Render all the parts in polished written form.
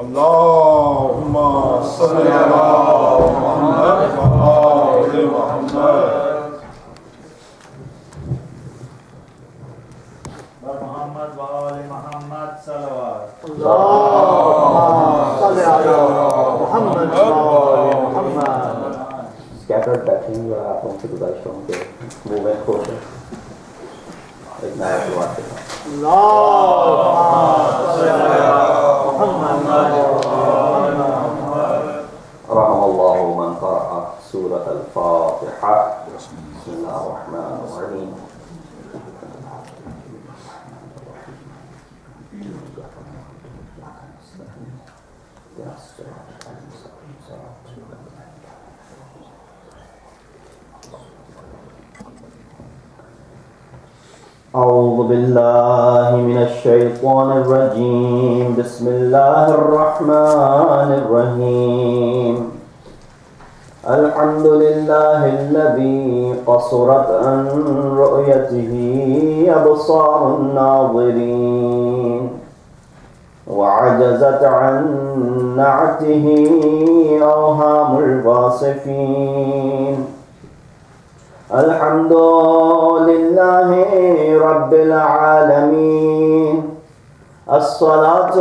Allahumma salli ala Muhammad wa ali Muhammad. Muhammad wa ali Muhammad salawat. Allahumma salli ala Muhammad wa ali Muhammad. Scattered बैठेंगे और आप उनसे गुजारिश करूँगा movement को एक नया शुरुआत के साथ رحم الله من قرأ سورة الفاتحة بسم الله الرحمن الرحيم أعوذ بالله من الشيطان الرجيم بسم الله الرحمن الرحيم الحمد لله الذي قصرت عن رؤيته أبصار الناظرين وعجزت عن نعته أوهام الواصفين الحمد لله رب العالمين الصلاة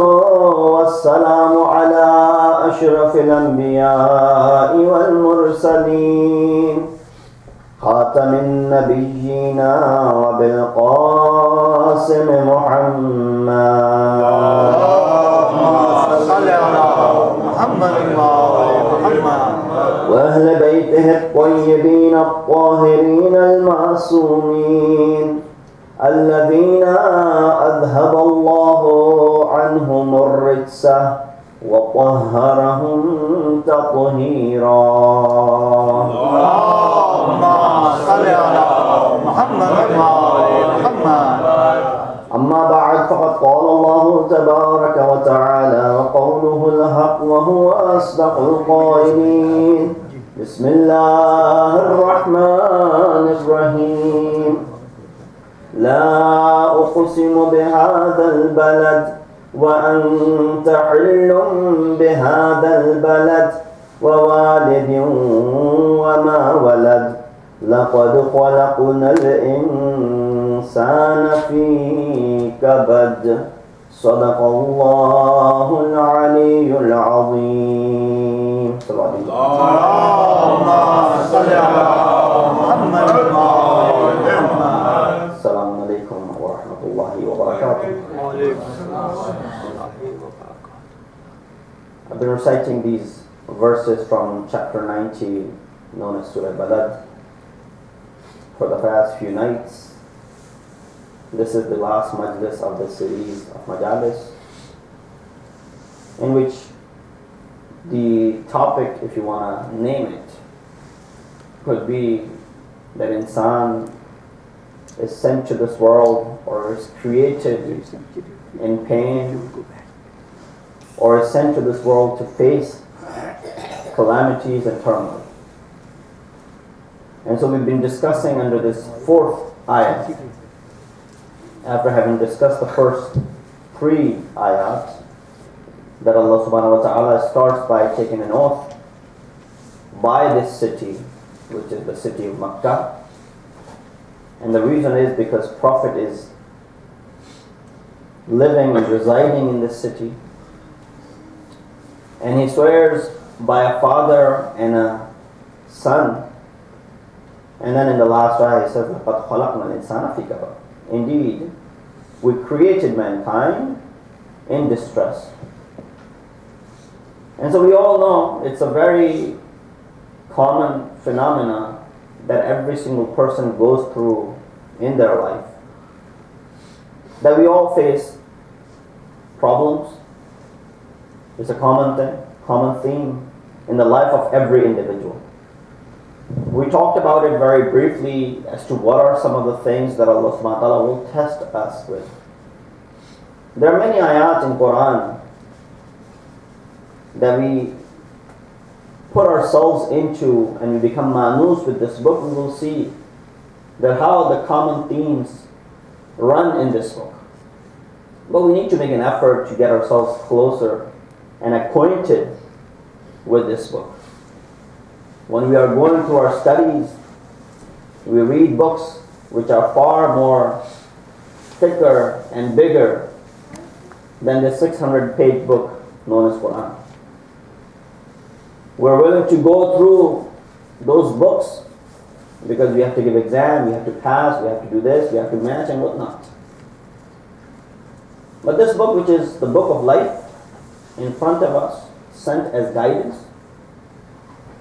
والسلام على أشرف الأنبياء والمرسلين خاتم النبيين وبالقاسم محمد صل على محمد وأهل بيته الطيبين الطاهرين المعصومين الذين أذهب الله عنهم الرجس وطهرهم تطهيرا اللهم صل على محمد أما بعد فقد قال الله تبارك وتعالى وقوله الحق وهو أصدق القائلين بسم الله الرحمن الرحيم لا أقسم بهذا البلد وأنت حل بهذا البلد ووالد وما ولد لقد خلقنا الإنسان في كبد صدق الله العلي العظيم. اللهم صل على محمد السلام عليكم ورحمة الله وبركاته. I've been reciting these verses from chapter 90 known as Surah Balad for the past few nights. This is the last majlis of the series of majalis, in which the topic, if you want to name it, could be that insan is sent to this world or is created in pain or is sent to this world to face calamities and turmoil. And so we've been discussing under this fourth ayat, after having discussed the first three ayat, that Allah subhanahu wa ta'ala starts by taking an oath by this city, which is the city of Makkah. And the reason is because Prophet is living and residing in this city. And he swears by a father and a son. And then in the last ayah he says, لَقَدْ خَلَقْنَا الْإِنسَانَ فِي كَبَدٍ. Indeed, we created mankind in distress. And so we all know it's a very common phenomena that every single person goes through in their life. That we all face problems. It's a common thing, common theme in the life of every individual. We talked about it very briefly as to what are some of the things that Allah subhanahu wa ta'ala will test us with. There are many ayat in Quran that we put ourselves into and we become manus with this book, we will see that how the common themes run in this book. But we need to make an effort to get ourselves closer and acquainted with this book. When we are going through our studies, we read books which are far more thicker and bigger than the 600-page book known as Quran. We're willing to go through those books because we have to give exam, we have to pass, we have to do this, we have to match and whatnot. But this book, which is the book of life, in front of us, sent as guidance,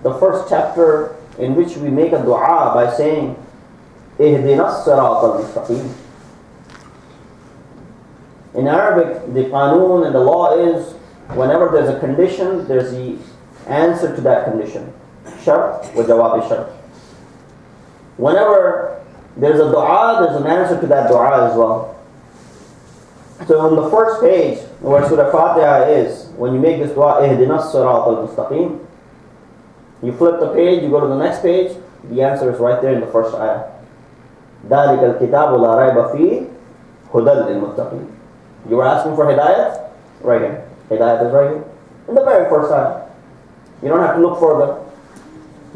the first chapter in which we make a dua by saying, اهدنا الصراط المستقيم. In Arabic, the qanun and the law is, whenever there's a condition, there's the answer to that condition. Shart wa jawab shart. Whenever there's a dua, there's an answer to that dua as well. So on the first page, where Surah Fatiha is, when you make this dua, اهدنا الصراط المستقيم, you flip the page, you go to the next page, the answer is right there in the first ayah. ذَلِكَ الْكِتَابُ لَا رَيْبَ فِيهِ هُدًى لِلْمُتَّقِينَ. You were asking for hidayat? Right here. Hidayat is right here. In the very first ayah. You don't have to look further.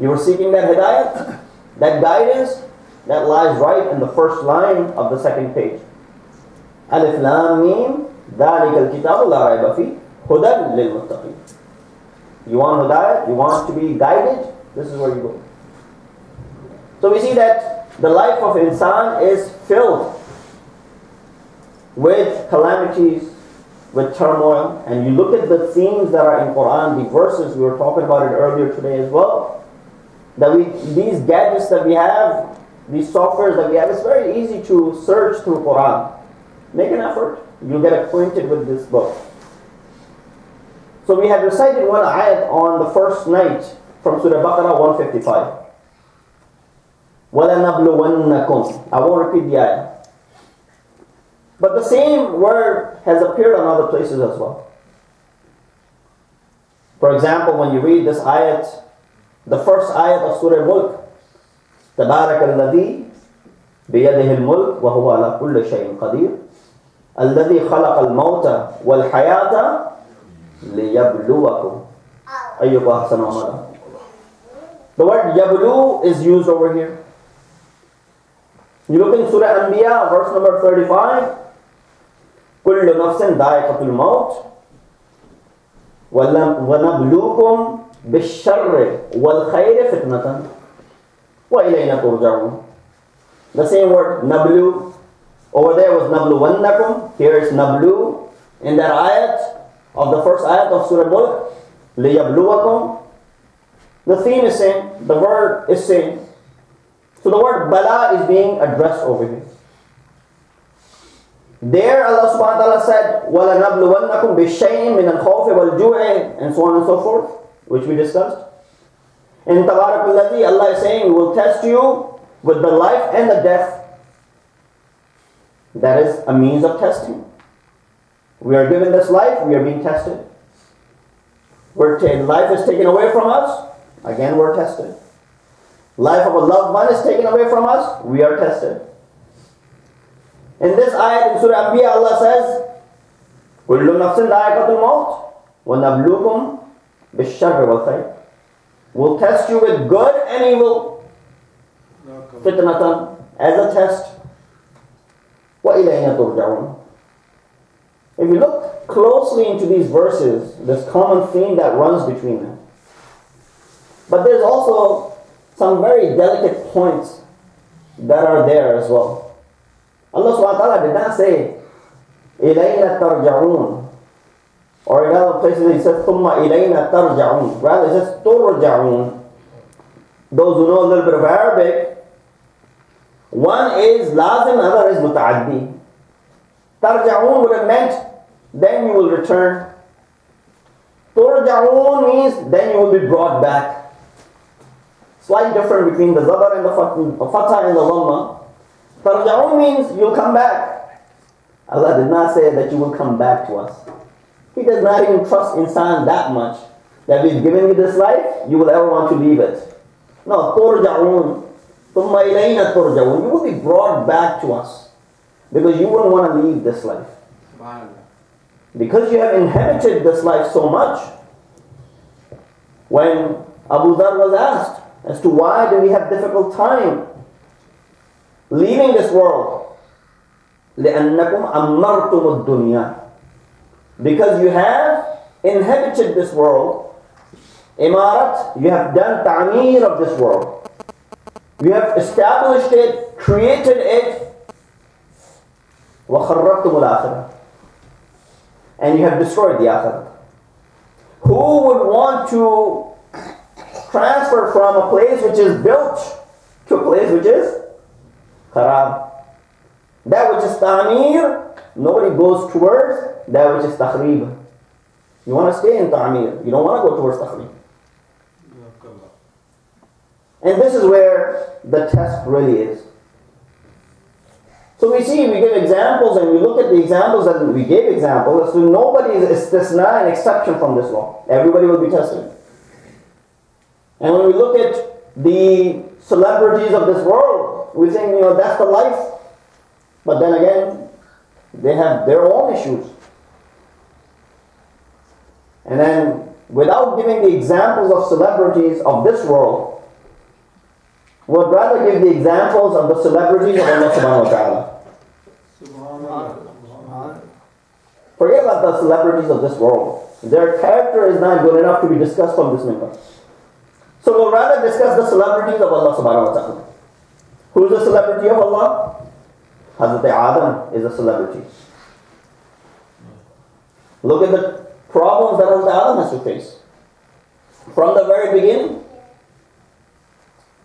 You were seeking that hidayat, that guidance, that lies right in the first line of the second page. Alif Lam Mim, ذَلِكَ الْكِتَابُ لَا رَيْبَ فِيهِ هُدًى لِلْمُتَّقِينَ. You want hidayat? You want to be guided? This is where you go. So we see that the life of insan is filled with calamities, with turmoil, and you look at the themes that are in Quran, the verses, we were talking about it earlier today as well, that these gadgets that we have, these softwares that we have, it's very easy to search through Quran. Make an effort, you'll get acquainted with this book. So we had recited one ayat on the first night from Surah Baqarah 155. وَلَنَبْلُوَنَّكُمْ. I won't repeat the ayah. But the same word has appeared on other places as well. For example, when you read this ayat, the first ayat of Surah Mulk, تَبَارَكَ الَّذِي بِيَدِهِ الْمُلْكُ وَهُوَ عَلَى كُلِّ شَيْءٍ قَدِيرٌ الَّذِي خَلَقَ الْمَوْتَ وَالْحَيَاةَ لِيَبْلُوَكُمْ أَيُّكُمْ أَحْسَنُ عَمَلًا. The word yablu is used over here. You look in Surah Anbiya, verse number 35. كُلُّ نَفْسٍ ذَائِقَةُ الْمَوْتِ وَنَبْلُوكُمْ بِالشَّرِّ وَالْخَيْرِ فِتْنَةً وَإِلَيْنَا تُرْجَعُونَ. The same word, nablu. Over there was nabluwannakum. Here is nablu. In that ayat of the first ayat of Surah Mulk, liyabluwakum. The theme is same. The word is same. So the word bala is being addressed over here. There Allah subhanahu wa ta'ala said, وَلَنَبْلُوَنَّكُمْ بِالشَّيْءٍ مِنَ الْخَوْفِ وَالْجُوعِ, and so on and so forth, which we discussed. In Tabarak al-Ladhi, Allah is saying, we will test you with the life and the death. That is a means of testing. We are given this life, we are being tested. Life is taken away from us, again we're tested. Life of a loved one is taken away from us, we are tested. In this ayat in Surah Anbiya, Allah says, كُلُّ نَفْسٍ ذَائِقَةُ الْمَوْتِ وَنَبْلُوكُمْ بِالشَّرِّ وَالْخَيْرِ. We'll test you with good and evil. Fitnatan, as a test. وَإِلَيْنَا تُرْجَعُونَ. If you look closely into these verses, there's common theme that runs between them. But there's also some very delicate points that are there as well. Allah subhanahu wa ta'ala did not say, إِلَيْنَا تَرْجَعُونَ. Or in other places he says, ثُمَّ إِلَيْنَا تَرْجَعُونَ. Rather it says, تُرْجَعُونَ. Those who know a little bit of Arabic, one is lazim, another is muta'addi. Tarja'un would have meant, then you will return. Turja'un means, then you will be brought back. Slight difference between the zabar and the fatha and the dhamma. Tarja'un means, you'll come back. Allah did not say that you will come back to us. He does not even trust insan that much, that we've given you this life, you will ever want to leave it. No, turja'un. ثُمَّ إِلَيْنَا تُرْجَعُونَ. You will be brought back to us. Because you wouldn't want to leave this life. because you have inhabited this life so much. When Abu Dhar was asked as to why do we have difficult time leaving this world, لأنكم أمرتم الدنيا, because you have inhabited this world. Imarat, you have done ta'mir of this world. You have established it, created it. وَخَرَّبْتُمُ الْآخِرَةِ, and you have destroyed the akhirah. Who would want to transfer from a place which is built to a place which is kharab? That which is ta'mir, nobody goes towards. That which is takhrib, you want to stay in ta'mir. You don't want to go towards takhrib. And this is where the test really is. So we see, we give examples, and we look at the examples, and we gave examples. So nobody is istisna, an exception from this law. Everybody will be tested. And when we look at the celebrities of this world, we think, that's the life. But then again, they have their own issues. And then, without giving the examples of celebrities of this world, would rather give the examples of the celebrities of Allah subhanahu wa ta'ala. Forget about the celebrities of this world. Their character is not good enough to be discussed on this minbar. So we'll rather discuss the celebrities of Allah subhanahu wa ta'ala. Who is the celebrity of Allah? Hazrat Adam is a celebrity. Look at the problems that Hazrat Adam has to face. From the very beginning,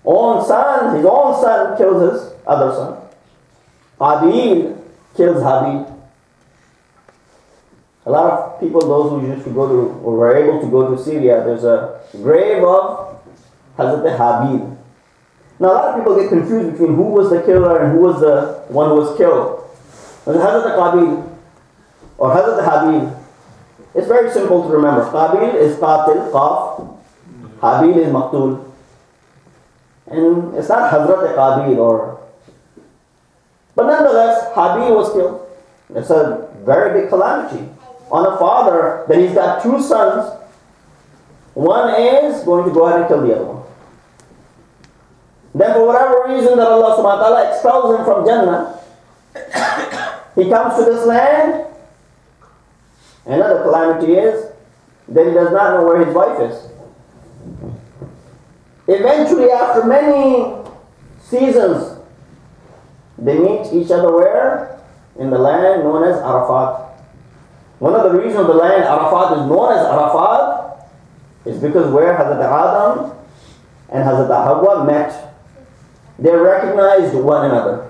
his own son kills his other son. Qabil kills Habil. A lot of people, those who used to go to, or were able to go to Syria, there's a grave of Hazrat Habil. Now a lot of people get confused between who was the killer and who was the one who was killed. Was it Hazrat Qabil or Hazrat Habil? It's very simple to remember. Qabil is Qatil, Qaf. Habil is Maqtul. And it's not Hazrat Qabil or... But nonetheless, Habil was killed. It's a very big calamity on a father that he's got two sons. One is going to go ahead and kill the other one. Then for whatever reason that Allah subhanahu wa ta'ala expels him from Jannah, he comes to this land. Another calamity is that he does not know where his wife is. Eventually, after many seasons, they meet each other where? In the land known as Arafat. One of the reasons the land Arafat is known as Arafat is because where Hazrat Adam and Hazrat Hawa met, they recognized one another.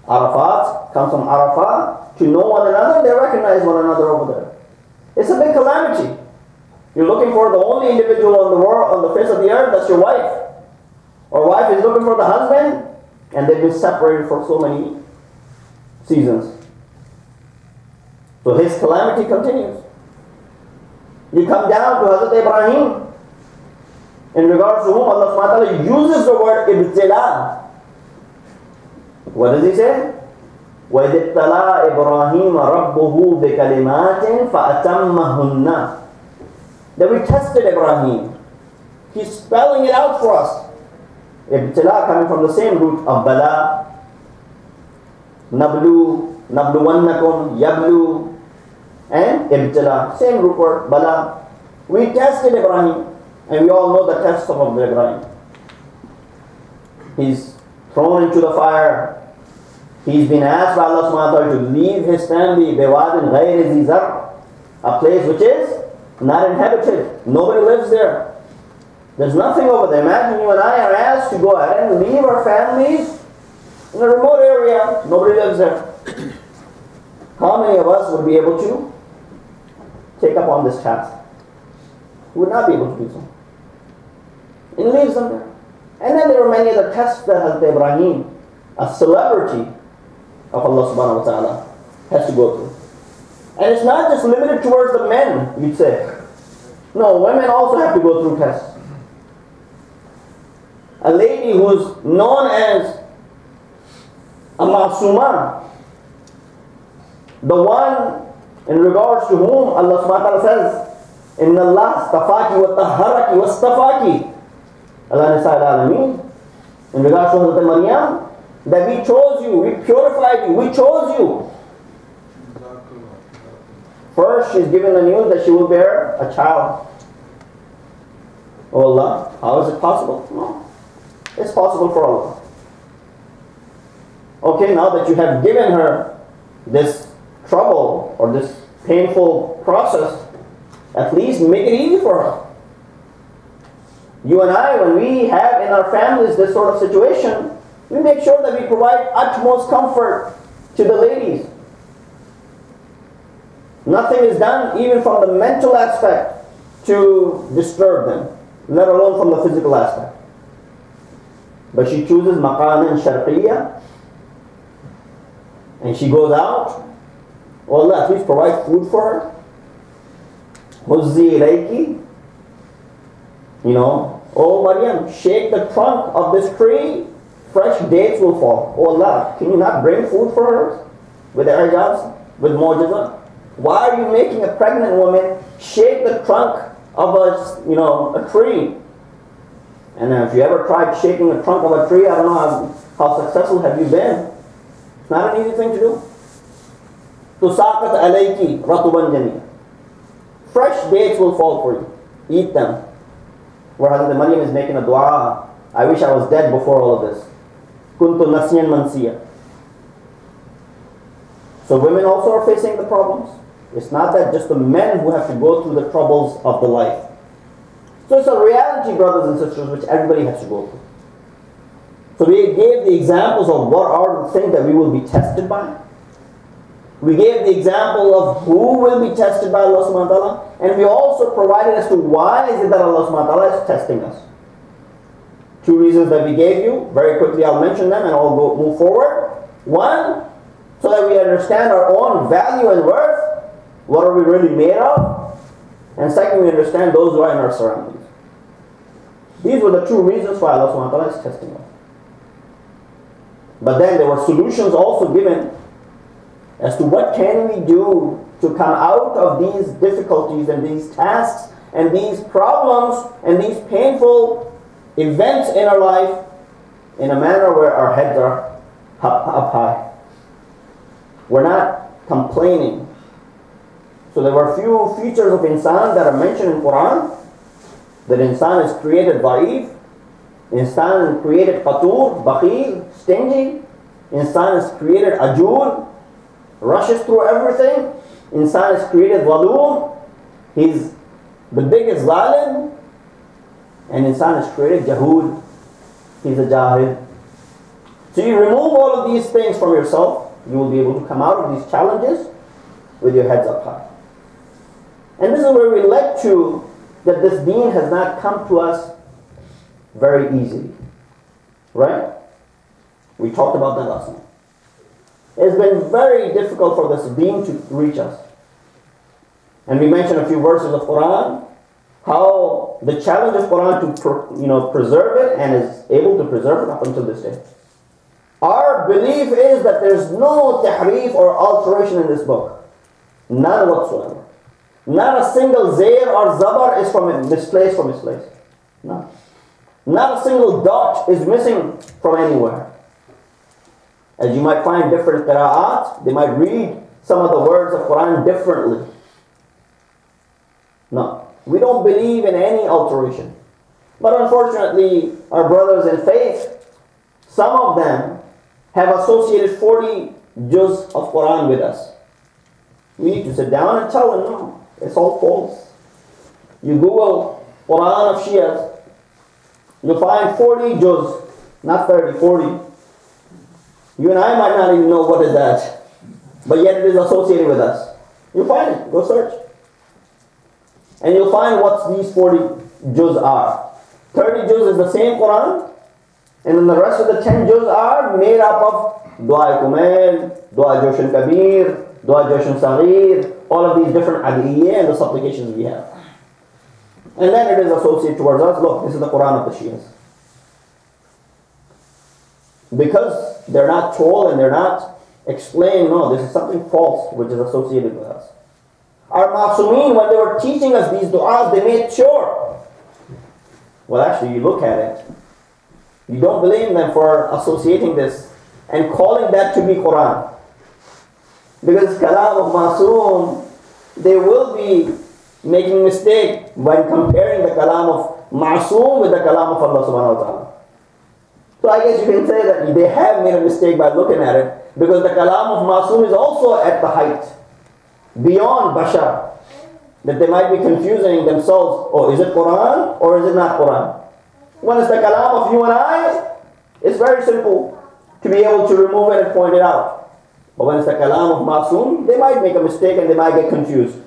Arafat comes from Arafat, to know one another, they recognize one another over there. It's a big calamity. You're looking for the only individual on the world, on the face of the earth, that's your wife. Or wife is looking for the husband, and they've been separated for so many seasons. So his calamity continues. You come down to Hazrat Ibrahim, in regards to whom Allah subhanahu wa ta'ala uses the word ibtila. What does he say? وَإِذِ ابْتَلَىٰ إِبْرَاهِيمَ رَبُّهُ بِكَلِمَاتٍ فَأَتَمَّهُنَّ. That we tested Ibrahim. He's spelling it out for us. Ibtila coming from the same root of bala. Nablu, nabluwannakum, yablu, and ibtila. Same root word, bala. We tested Ibrahim. And we all know the test of Ibrahim. He's thrown into the fire. He's been asked by Allah subhanahu wa ta'ala to leave his family, biwadin ghayri zi zar', a place which is not inhabited. Nobody lives there. There's nothing over there. Imagine you and I are asked to go ahead and leave our families in a remote area. Nobody lives there. How many of us would be able to take up on this task? We would not be able to do so. And he leaves them there. And then there were many other tests that Hazrat Ibrahim, a celebrity of Allah subhanahu wa ta'ala, has to go through. And it's not just limited towards the men, you'd say. No, women also have to go through tests. A lady who's known as a masuma, the one In regards to whom Allah subhanahu wa ta'ala says, Inna Allah stafaki wa tahharaki wa stafaki. Allah Nisa al-Alameen. In regards to Hazrat Maryam, that we chose you, we purified you, we chose you. First, she's given the news that she will bear a child. Oh Allah, how is it possible? No, it's possible for Allah. Okay, now that you have given her this trouble or this painful process, at least make it easy for her. You and I, when we have in our families this sort of situation, we make sure that we provide utmost comfort to the ladies. Nothing is done even from the mental aspect to disturb them, let alone from the physical aspect. But she chooses maqanan sharqiyya, and she goes out. Oh Allah, please provide food for her. Huzzi ilayki. Oh Maryam, shake the trunk of this tree, fresh dates will fall. Oh Allah, can you not bring food for her with ijaz, with mu'jiza? Why are you making a pregnant woman shake the trunk of a tree? And if you ever tried shaking the trunk of a tree, I don't know how successful have you been. It's not an easy thing to do. Tusaqat alayki ratuban janiya. Fresh dates will fall for you. Eat them. Where Hazrat Maryam is making a dua. I wish I was dead before all of this. Kuntu nasiyan mansiya. So women also are facing the problems. It's not that just the men who have to go through the troubles of the life. So it's a reality, brothers and sisters, which everybody has to go through. So we gave the examples of what are the things that we will be tested by. We gave the example of who will be tested by Allah subhanahu wa ta'ala. And we also provided as to why is it that Allah subhanahu wa ta'ala is testing us. Two reasons that we gave you. Very quickly I'll mention them and I'll move forward. One, so that we understand our own value and worth. What are we really made of? And second, we understand those who are in our surroundings. These were the two reasons why Allah subhanahu wa ta'ala is testing us. But then there were solutions also given as to what can we do to come out of these difficulties and these tasks and these problems and these painful events in our life in a manner where our heads are up high. We're not complaining. So there were a few features of insan that are mentioned in Quran. That insan is created da'if, insan is created qatur, bakhil, stingy, insan is created ajul, rushes through everything, insan is created walum, he's the biggest zalim, and insan is created jahud, he's a jahil. So you remove all of these things from yourself, you will be able to come out of these challenges with your heads up high. And this is where we led to that this deen has not come to us very easily. Right? We talked about that last night. It's been very difficult for this deen to reach us. And we mentioned a few verses of Quran, how the challenge of Quran to preserve it and is able to preserve it up until this day. Our belief is that there's no tahrif or alteration in this book. None whatsoever. Not a single zair or zabar is misplaced from its place. No. Not a single dot is missing from anywhere. As you might find different qira'at, they might read some of the words of Quran differently. No. We don't believe in any alteration. But unfortunately, our brothers in faith, some of them have associated 40 juz of Quran with us. We need to sit down and tell them, no, it's all false. You Google Quran of Shias, you'll find 40 juz, not 30, 40. You and I might not even know what is that, but yet it is associated with us. You'll find it, go search. And you'll find what these 40 juz are. 30 juz is the same Quran, and then the rest of the 10 juz are made up of Dua Kumail, Dua Joshan Kabir, Dua Joshan Saghir, all of these different adiyya and the supplications we have. And then it is associated towards us. Look, this is the Quran of the Shias. Because they're not told and they're not explained, no, this is something false which is associated with us. Our Ma'asumeen, when they were teaching us these du'as, they made sure. Well, actually, you look at it. You don't blame them for associating this and calling that to be Quran. Because kalam of Ma'asum, they will be making mistake when comparing the kalam of Ma'asum with the kalam of Allah subhanahu wa ta'ala. So I guess you can say that they have made a mistake by looking at it, because the kalam of Ma'asum is also at the height, beyond Bashar, that they might be confusing themselves, oh, is it Quran or is it not Quran? When it's the kalam of you and I, it's very simple to be able to remove it and point it out. But when it's the kalam of Ma'asum, they might make a mistake and they might get confused.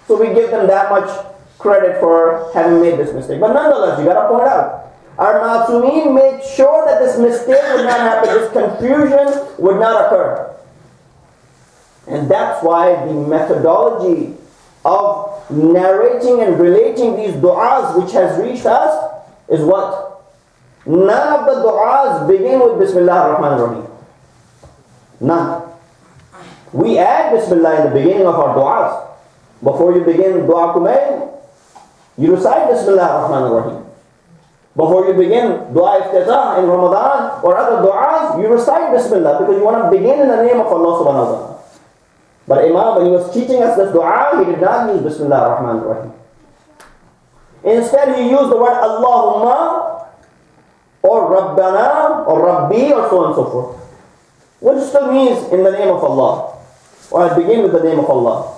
So we give them that much credit for having made this mistake. But nonetheless, you got to point out, our Ma'asumeen made sure that this mistake would not happen, this confusion would not occur. And that's why the methodology of narrating and relating these du'as which has reached us is what? None of the du'as begin with Bismillah ar-Rahman ar-Rahim. None. We add Bismillah in the beginning of our du'as. Before you begin Dua Kumail, you recite Bismillah ar-Rahman ar-Rahim. Before you begin Dua Iftatah in Ramadan or other du'as, you recite Bismillah because you want to begin in the name of Allah subhanahu wa ta'ala. But Imam, when he was teaching us this dua, he did not use Bismillah ar-Rahman ar-Rahim. Instead, he used the word Allahumma or Rabbana or Rabbi or so on and so forth, which still means in the name of Allah, or I begin with the name of Allah.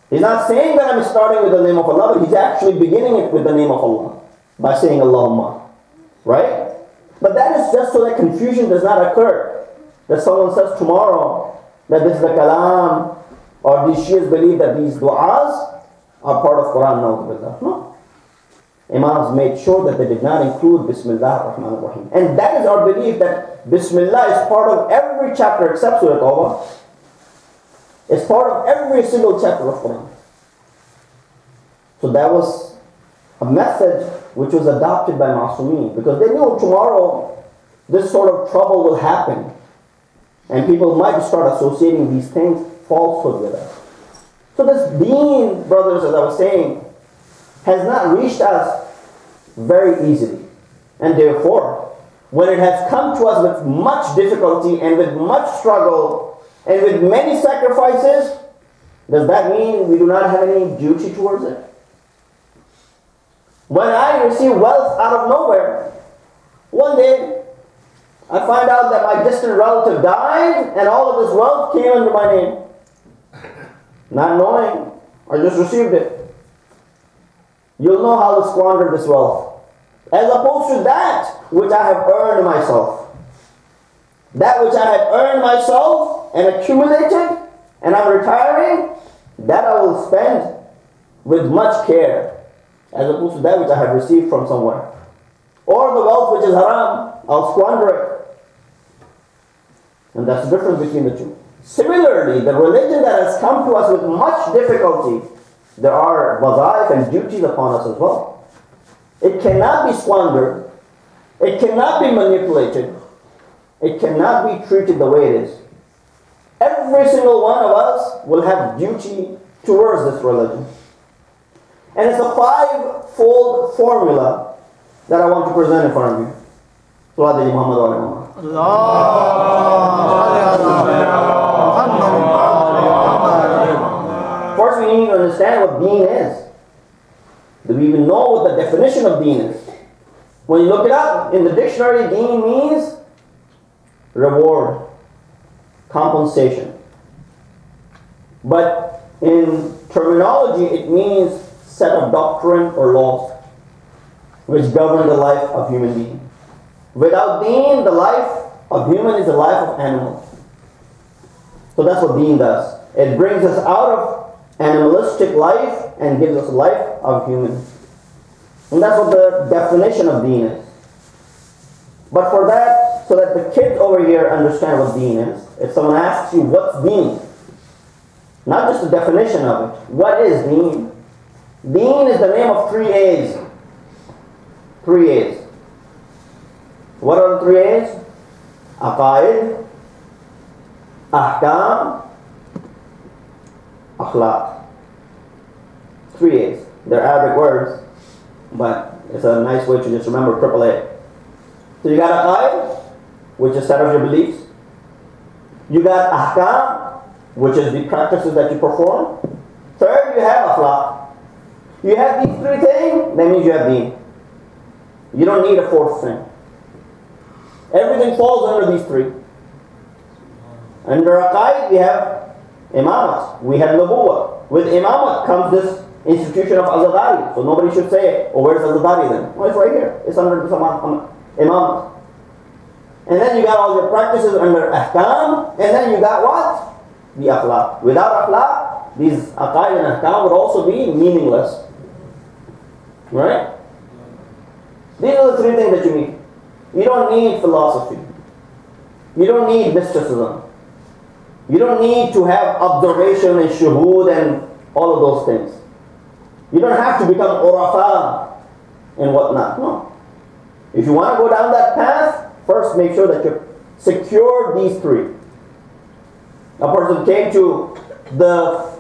He's not saying that I'm starting with the name of Allah, but he's actually beginning it with the name of Allah by saying Allahumma, right? But that is just so that confusion does not occur, that someone says tomorrow that this is the kalam, or these Shias believe that these du'as are part of Quran. No. Imams made sure that they did not include Bismillah ar-Rahman ar-Rahim. And that is our belief that Bismillah is part of every chapter except Surah Tawbah. It's part of every single chapter of Quran. So that was a method which was adopted by Ma'asumeen, because they knew tomorrow this sort of trouble will happen. And people might start associating these things, falsehood, with us. So this deen, brothers, as I was saying, has not reached us very easily. And therefore, when it has come to us with much difficulty and with much struggle and with many sacrifices, does that mean we do not have any duty towards it? When I receive wealth out of nowhere, one day, I find out that my distant relative died and all of this wealth came under my name. Not knowing, I just received it. You'll know how to squander this wealth. As opposed to that which I have earned myself. That which I have earned myself and accumulated and I'm retiring, that I will spend with much care. As opposed to that which I have received from somewhere. Or the wealth which is haram, I'll squander it. And that's the difference between the two. Similarly, the religion that has come to us with much difficulty, there are wazaif and duties upon us as well. It cannot be squandered. It cannot be manipulated. It cannot be treated the way it is. Every single one of us will have duty towards this religion. And it's a five-fold formula that I want to present in front of you. Sallallahu Muhammad. First, we need to understand what deen is. Do we even know what the definition of deen is? When you look it up in the dictionary, deen means reward, compensation. But in terminology, it means set of doctrine or laws which govern the life of human beings. Without deen, the life of human is the life of animals. So that's what deen does. It brings us out of animalistic life and gives us a life of human. And that's what the definition of deen is. But for that, so that the kids over here understand what deen is, if someone asks you, what's deen? Not just the definition of it. What is deen? Deen is the name of 3 A's. 3 A's. What are the 3 A's? Aqaid, Ahkam, Akhlaq. 3 A's. They're Arabic words, but it's a nice way to just remember triple A. So you got aqaid, which is set of your beliefs. You got ahkam, which is the practices that you perform. Third, you have akhlaq. You have these 3 things, that means you have deen. You don't need a 4th thing. Everything falls under these 3. Under aqaid, we have imamat. We have nubuwwah. With imamat comes this institution of azadari. So nobody should say, oh, where's azadari then? Well, it's right here. It's under this imamat. And then you got all your practices under ahkam. And then you got what? The akhlaq. Without akhlaq, these aqaid and ahkam would also be meaningless. Right? These are the 3 things that you need. You don't need philosophy. You don't need mysticism. You don't need to have observation and shuhud and all of those things. You don't have to become urafa and whatnot. No. If you want to go down that path, first make sure that you secure these 3. A person came to the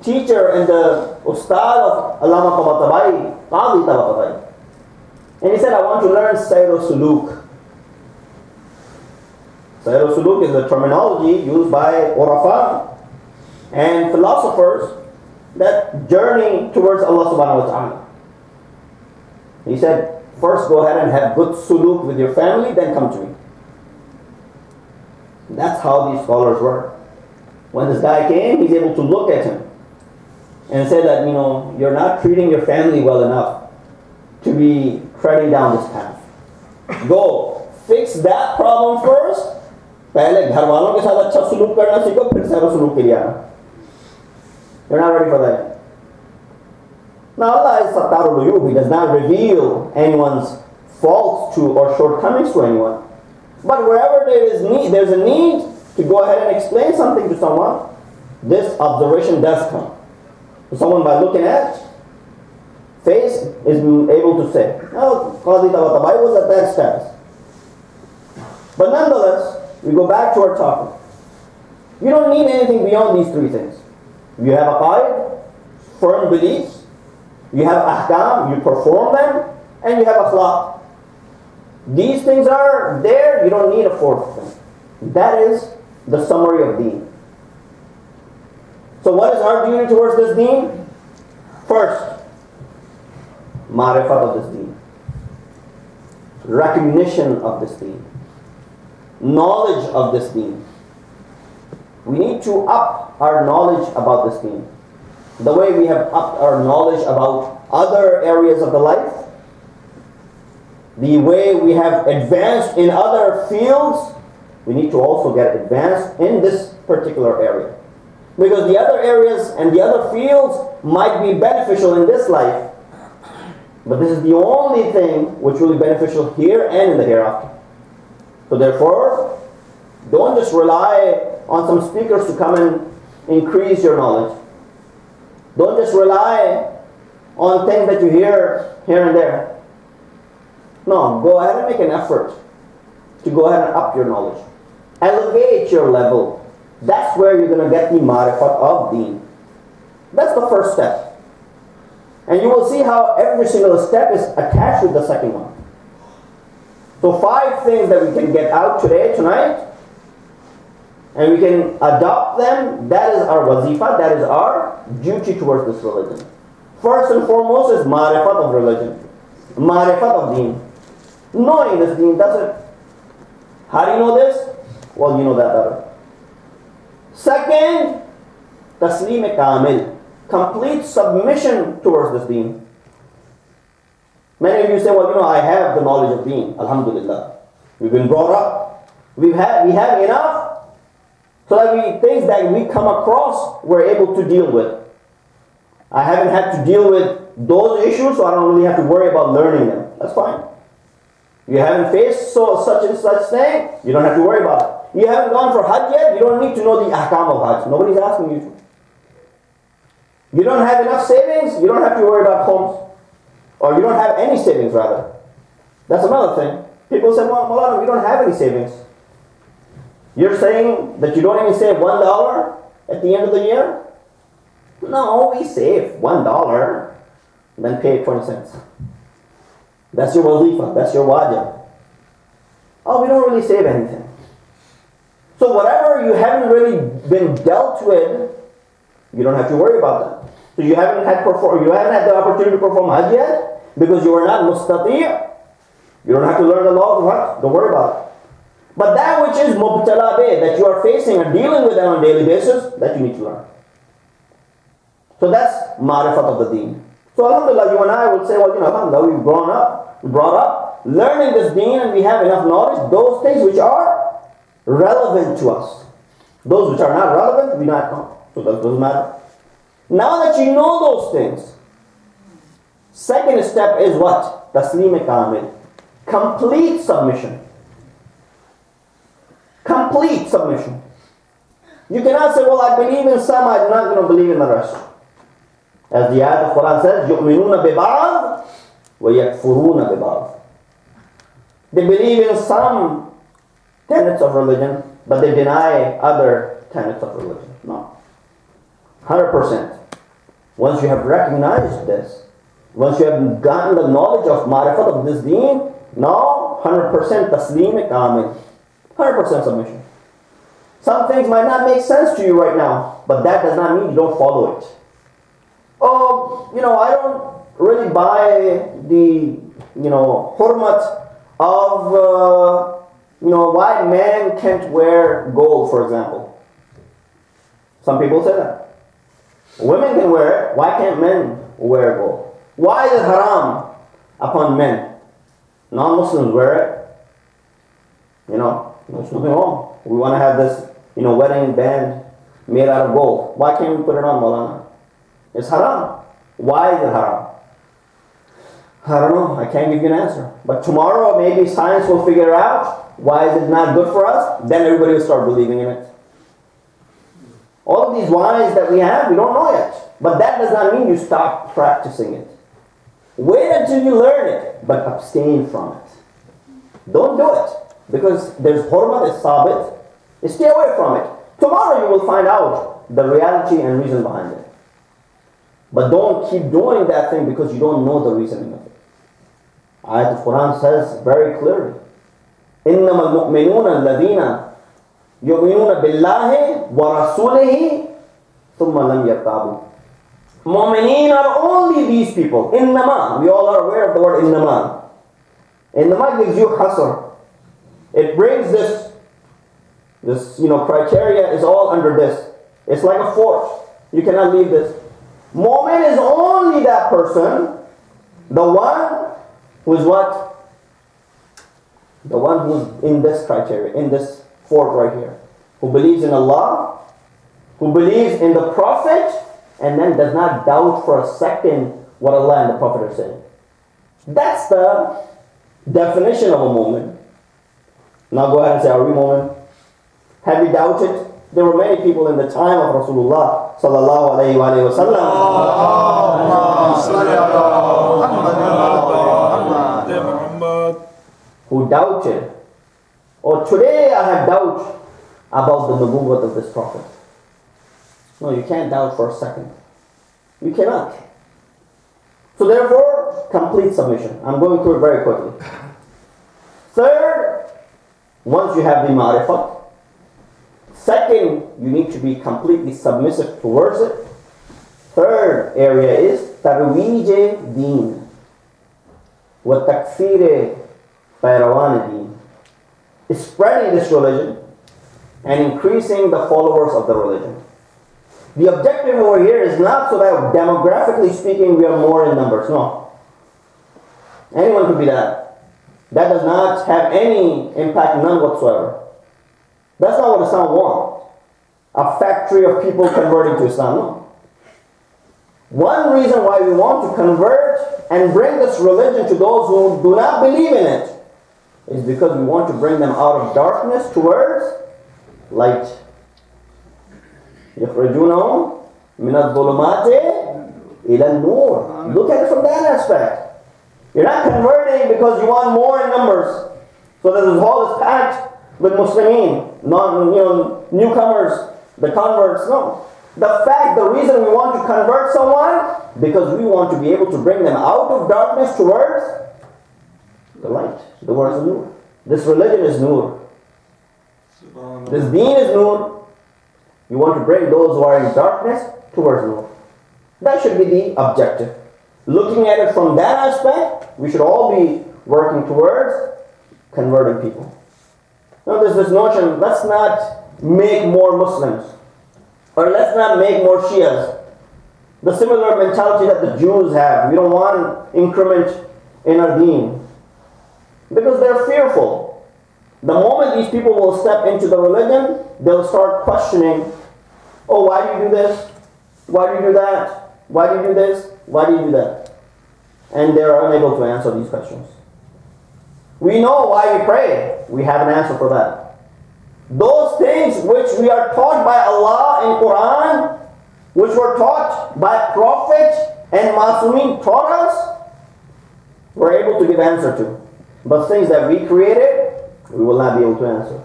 teacher and the ustad of Allama Tabatabai, Qadi Tabatabai, and he said, I want to learn Sayyid suluk. Sayyid suluk is the terminology used by urafa and philosophers that journey towards Allah subhanahu wa ta'ala. He said, first go ahead and have good suluk with your family, then come to me. That's how these scholars work. When this guy came, he's able to look at him and say that, you know, you're not treating your family well enough to be treading down this path. Go, fix that problem first. पहले घर वालों के साथ अच्छा सुलूक करना सीखो, फिर सारा सुलूक के लिए आना. You're not ready for that. Now Allah is Sattarul Uyub. He does not reveal anyone's faults to or shortcomings to anyone. But wherever there's a need to go ahead and explain something to someone, this observation does come. So someone by looking at face is able to say, oh, Qadi Tabatabai was at that status. But nonetheless, we go back to our topic. You don't need anything beyond these 3 things. You have aqaid, firm beliefs. You have ahkam, you perform them. And you have akhlaq. These things are there, you don't need a 4th thing. That is the summary of deen. So what is our duty towards this deen? First, ma'rifat of this deen. Recognition of this deen. Knowledge of this deen. We need to up our knowledge about this deen. The way we have upped our knowledge about other areas of the life, the way we have advanced in other fields, we need to also get advanced in this particular area. Because the other areas and the other fields might be beneficial in this life, but this is the only thing which will be beneficial here and in the hereafter. So therefore, don't just rely on some speakers to come and increase your knowledge. Don't just rely on things that you hear here and there. No, go ahead and make an effort to go ahead and up your knowledge. Elevate your level. That's where you're going to get the ma'rifat of deen. That's the first step. And you will see how every single step is attached with the second one. So 5 things that we can get out tonight, and we can adopt them. That is our wazifa, that is our duty towards this religion. First and foremost is ma'rifat of religion. Ma'rifat of deen. Knowing this deen, that's it. How do you know this? Well, you know that better. Second, taslim kamil. Complete submission towards this deen. Many of you say, well, you know, I have the knowledge of deen. Alhamdulillah. We've been brought up. We have enough so that things that we come across, we're able to deal with. I haven't had to deal with those issues, so I don't really have to worry about learning them. That's fine. You haven't faced such and such thing, you don't have to worry about it. You haven't gone for Hajj yet, you don't need to know the ahkam of Hajj. Nobody's asking you to. You don't have enough savings, you don't have to worry about homes. Or you don't have any savings, rather. That's another thing. People say, well, Maulana, we don't have any savings. You're saying that you don't even save $1 at the end of the year? No, we save $1, then pay 20 cents. That's your wazifa, that's your wajib. Oh, we don't really save anything. So whatever you haven't really been dealt with, you don't have to worry about that. So you haven't had the opportunity to perform Hajj yet because you are not mustati'. You don't have to learn the laws of Hajj. Don't worry about it. But that which is mubtala bih, that you are facing and dealing with on a daily basis, that you need to learn. So that's ma'rifat of the deen. So alhamdulillah, you and I will say, well, alhamdulillah, we've brought up, learning this deen, and we have enough knowledge, those things which are relevant to us. Those which are not relevant, we not know. So that doesn't matter. Now that you know those things, second step is what? Taslim kamil. Complete submission. Complete submission. You cannot say, well, I believe in some, I'm not going to believe in the rest. As the ayat of Quran says, يُؤْمِنُونَ بِبَعْضٍ وَيَكْفُرُونَ بِبَعْضٍ. They believe in some tenets of religion, but they deny other tenets of religion. No. 100%. Once you have recognized this, once you have gotten the knowledge of ma'rifat of this deen, now 100% taslim kamil. 100% submission. Some things might not make sense to you right now, but that does not mean you don't follow it. Oh, I don't really buy the, hurmat of, why man can't wear gold, for example. Some people say that. Women can wear it. Why can't men wear gold? Why is it haram upon men? Non-Muslims wear it. There's nothing wrong. We want to have this, wedding band made out of gold. Why can't we put it on, Maulana? It's haram. Why is it haram? I don't know. I can't give you an answer. But tomorrow, maybe science will figure out why is it not good for us. Then everybody will start believing in it. All of these whys that we have, we don't know yet. But that does not mean you stop practicing it. Wait until you learn it, but abstain from it. Don't do it. Because there's hurmat, it's sabit. Stay away from it. Tomorrow you will find out the reality and reason behind it. But don't keep doing that thing because you don't know the reasoning of it. Ayat of Quran says very clearly, إِنَّمَا الْمُؤْمِنُونَ الَّذِينَ يُؤْمِنُونَ بِاللَّهِ وَرَسُولِهِ ثُمَّ لَمْ يَرْتَابُوا. Mu'mineen are only these people. إِنَّمَا. We all are aware of the word إِنَّمَا. إِنَّمَا gives you hasr. It brings this criteria is all under this. It's like a fort. You cannot leave this. Mu'min is only that person, the one who is what? The one who's in this criteria, in this fort right here. Who believes in Allah, who believes in the Prophet, and then does not doubt for a second what Allah and the Prophet are saying. That's the definition of a mu'min. Now go ahead and say, are we mu'min? Have we doubted? There were many people in the time of Rasulullah sallallahu alayhi wa sallam who doubted. Or today I have doubt about the nubuwwat of this Prophet. No, you can't doubt for a second. You cannot. So therefore, complete submission. I'm going through it very quickly. Third, once you have the ma'rifat, second, you need to be completely submissive towards it. Third area is tarweej deen wa takfir bayrawan deen. Is spreading this religion and increasing the followers of the religion. The objective over here is not so that demographically speaking we are more in numbers. No. Anyone could be that. That does not have any impact, none whatsoever. That's not what Islam wants. A factory of people converting to Islam. No. One reason why we want to convert and bring this religion to those who do not believe in it is because we want to bring them out of darkness towards light. يَخْرَجُونَهُمْ مِنَ الظُّلُمَاتِ إِلَى النُّورِ. Look at it from that aspect. You're not converting because you want more in numbers, so that this hall is packed with Muslimin, newcomers, the converts. No. The reason we want to convert someone, because we want to be able to bring them out of darkness towards the light, the words of nur. This religion is nur. This deen is nur. You want to bring those who are in darkness towards nur. That should be the objective. Looking at it from that aspect, we should all be working towards converting people. Now there's this notion, let's not make more Muslims, or let's not make more Shias. The similar mentality that the Jews have. We don't want increment in our deen. Because they're fearful. The moment these people will step into the religion, they'll start questioning, oh, why do you do this? Why do you do that? Why do you do this? Why do you do that? And they're unable to answer these questions. We know why we pray. We have an answer for that. Those things which we are taught by Allah in Quran, which were taught by Prophet and Masumeen taught us, we're able to give answer to. But things that we created, we will not be able to answer.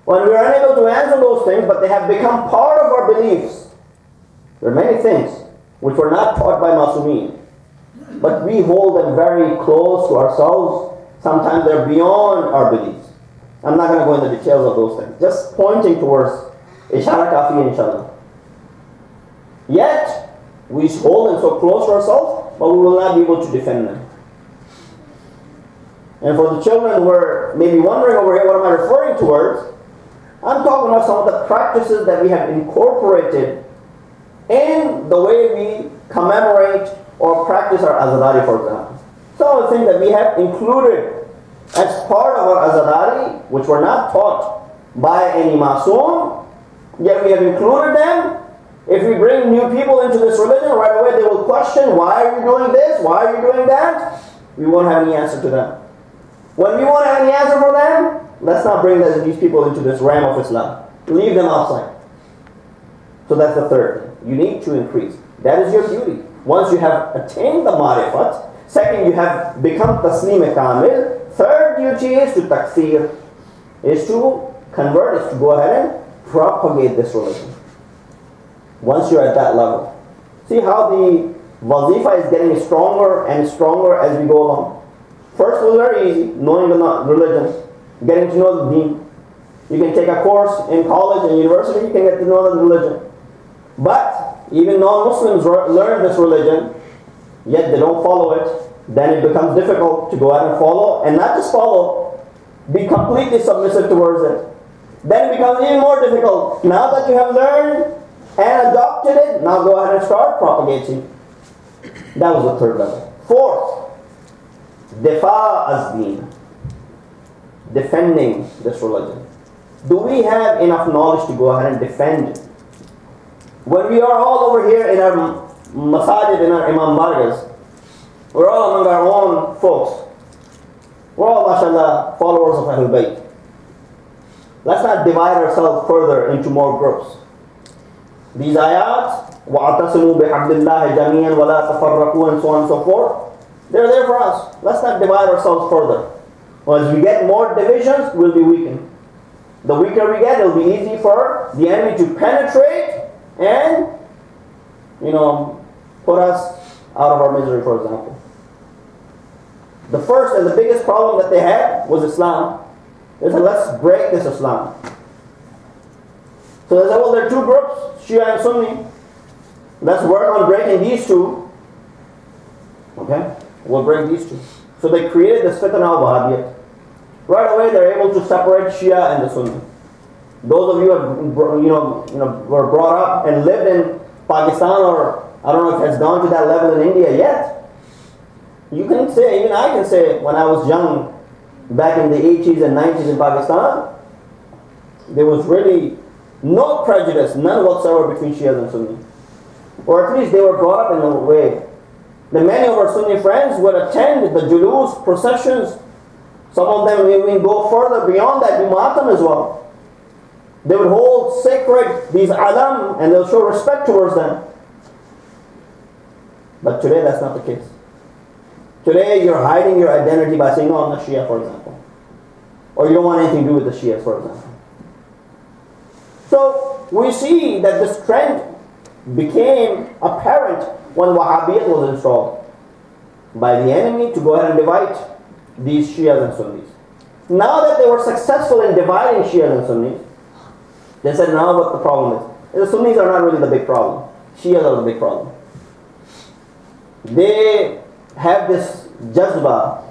When we are unable to answer those things, but they have become part of our beliefs, there are many things which were not taught by Masumeen, but we hold them very close to ourselves. Sometimes they're beyond our beliefs. I'm not going to go into the details of those things. Just pointing towards Ishara Kafi inshallah. Yet, we hold them so close to ourselves, but we will not be able to defend them. And for the children who are maybe wondering over here, what am I referring towards? I'm talking about some of the practices that we have incorporated in the way we commemorate or practice our Azadari, for example. Some of the things that we have included as part of our Azadari, which were not taught by any Masoom, yet we have included them. If we bring new people into this religion, right away they will question, why are you doing this? Why are you doing that? We won't have any answer to them. When we won't have any answer for them, let's not bring these people into this realm of Islam. Leave them outside. So that's the third thing. You need to increase. That is your duty. Once you have attained the marifat, second, you have become taslim kamil. Third duty is to takfir, is to convert, is to go ahead and propagate this religion. Once you're at that level. See how the wazifa is getting stronger and stronger as we go along. First it was very easy, knowing the religion, getting to know the deen. You can take a course in college and university, you can get to know the religion. But even non-Muslims learn this religion, yet they don't follow it. Then it becomes difficult to go out and follow, and not just follow, be completely submissive towards it. Then it becomes even more difficult. Now that you have learned and adopted it, now go ahead and start propagating. That was the third level. Fourth, Difa az-Deen, defending this religion. Do we have enough knowledge to go ahead and defend it? When we are all over here in our masajid, in our imam bargas, we're all among our own folks. We're all, mashallah, followers of Ahlul Bayt. Let's not divide ourselves further into more groups. These ayat, وَاعْتَصِمُوا بِحَبْلِ اللَّهِ جَمِيعًا وَلَا تَفَرَّقُوا, and so on and so forth, they're there for us. Let's not divide ourselves further. Well, as we get more divisions, we'll be weakened. The weaker we get, it'll be easy for the enemy to penetrate and, put us out of our misery, for example. The first and the biggest problem that they had was Islam. They said, let's break this Islam. So they said, well, there are two groups, Shia and Sunni. Let's work on breaking these two. Okay? We'll break these two. So they created this fitna al-Wahhabiyyah. Right away, they're able to separate Shia and the Sunni. Those of you who were brought up and lived in Pakistan, or I don't know if it's gone to that level in India yet, you can say, even I can say, when I was young, back in the 80s and 90s in Pakistan, there was really no prejudice, none whatsoever between Shia and Sunni. Or at least they were brought up in a way. The many of our Sunni friends would attend the julus, processions. Some of them even go further beyond that, do matam as well. They would hold sacred these alam and they'll show respect towards them. But today that's not the case. Today you're hiding your identity by saying, no, I'm not Shia, for example. Or you don't want anything to do with the Shia, for example. So we see that this trend became apparent when Wahhabiyyat was installed by the enemy to go ahead and divide these Shias and Sunnis. Now that they were successful in dividing Shias and Sunnis, they said, now what the problem is? The Sunnis are not really the big problem. Shias are the big problem. They have this jazba.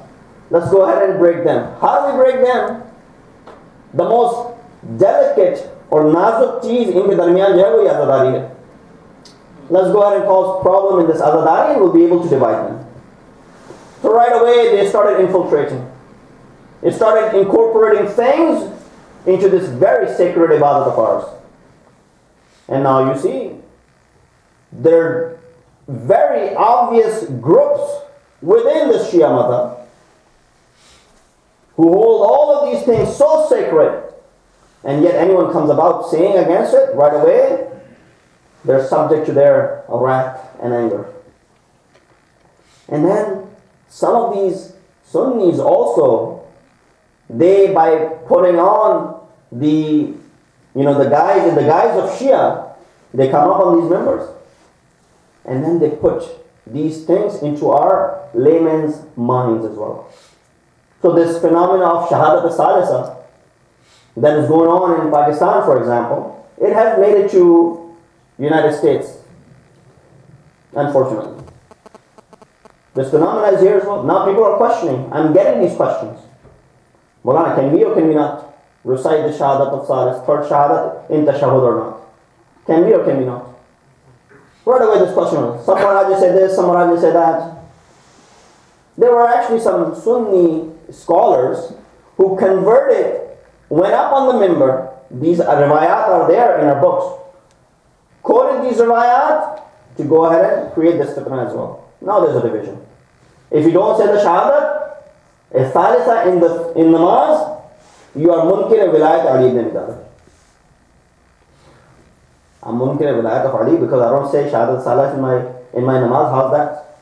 Let's go ahead and break them. How do we break them? The most delicate or nazuk cheese in the darmiyan jo hai wo azadari hai. Let's go ahead and cause problem in this azadari and we'll be able to divide them. So right away they started infiltrating. It started incorporating things into this very sacred ibadat of ours. And now you see, there are very obvious groups within the Shia madhab who hold all of these things so sacred, and yet anyone comes about saying against it, right away, they're subject to their wrath and anger. And then some of these Sunnis also, they, by putting on the guise, in the guise of Shia, they come up on these members. And then they put these things into our layman's minds as well. So this phenomena of Shahadat al-Salisa that is going on in Pakistan, for example, it has made it to United States, unfortunately. This phenomena is here as well. Now people are questioning. I'm getting these questions. Maulana, can we or can we not recite the Shahadat al-Salis, third Shahadat in Tashahhud or not? Can we or can we not? Right away this question was, some Maraji said this, some Maraji said that. There were actually some Sunni scholars who converted, went up on the minbar, these riwayat are there in our books, quoted these riwayat to go ahead and create this fitna as well. Now there's a division. If you don't say the Shahadat, a Thalitha in namaz, you are munkir vilayat Ali ibn Abi Talib. I'm munkir vilayat of Ali because I don't say Shahadat Salah in my namaz. How's that?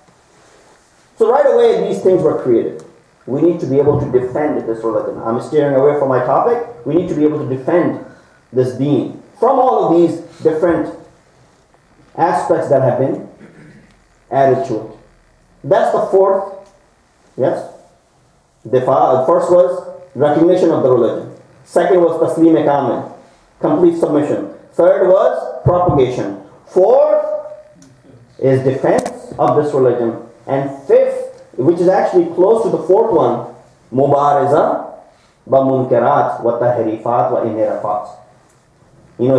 So right away these things were created. We need to be able to defend this religion. I'm steering away from my topic. We need to be able to defend this deen from all of these different aspects that have been added to it. That's the fourth. Yes? The first was recognition of the religion. Second was taslim kamil, complete submission. Third was propagation. Fourth is defense of this religion. And fifth, which is actually close to the fourth one, mubariza ba munkarat wa tahrifat wa inhirafat.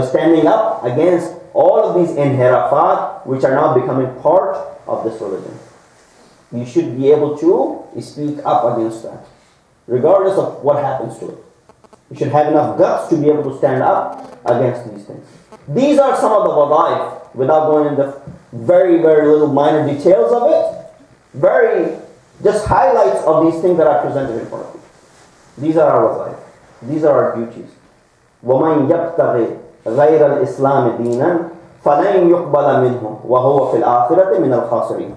Standing up against all of these inhirafat which are now becoming part of this religion. You should be able to speak up against that, regardless of what happens to it. You should have enough guts to be able to stand up against these things. These are some of the wada'if, without going into very, very little minor details of it. Just highlights of these things that are presented in front of you. These are our wada'if. These are our duties. وَمَنْ يَبْتَغِ غَيْرَ الْإِسْلَامِ دِينًا فَلَنْ يُقْبَلَ مِنْهُ وَهُوَ فِي الْآخِرَةِ مِنَ الْخَاسِرِينَ.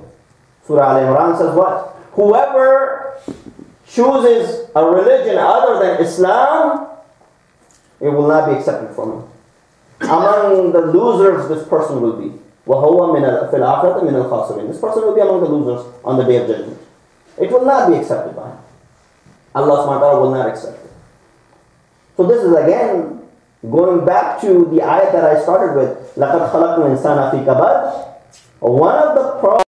Surah Al-Imran says what? Whoever chooses a religion other than Islam, it will not be accepted from him. Among the losers this person will be. وَهُوَ فِي الْآخِرَةِ مِنَ الْخَاسِرِينَ. This person will be among the losers on the day of judgment. It will not be accepted by him. Allah subhanahu wa ta'ala will not accept it. So this is again going back to the ayat that I started with. لَقَدْ خَلَقْنَا الْإِنسَانَ فِي كَبَدٍ. One of the problems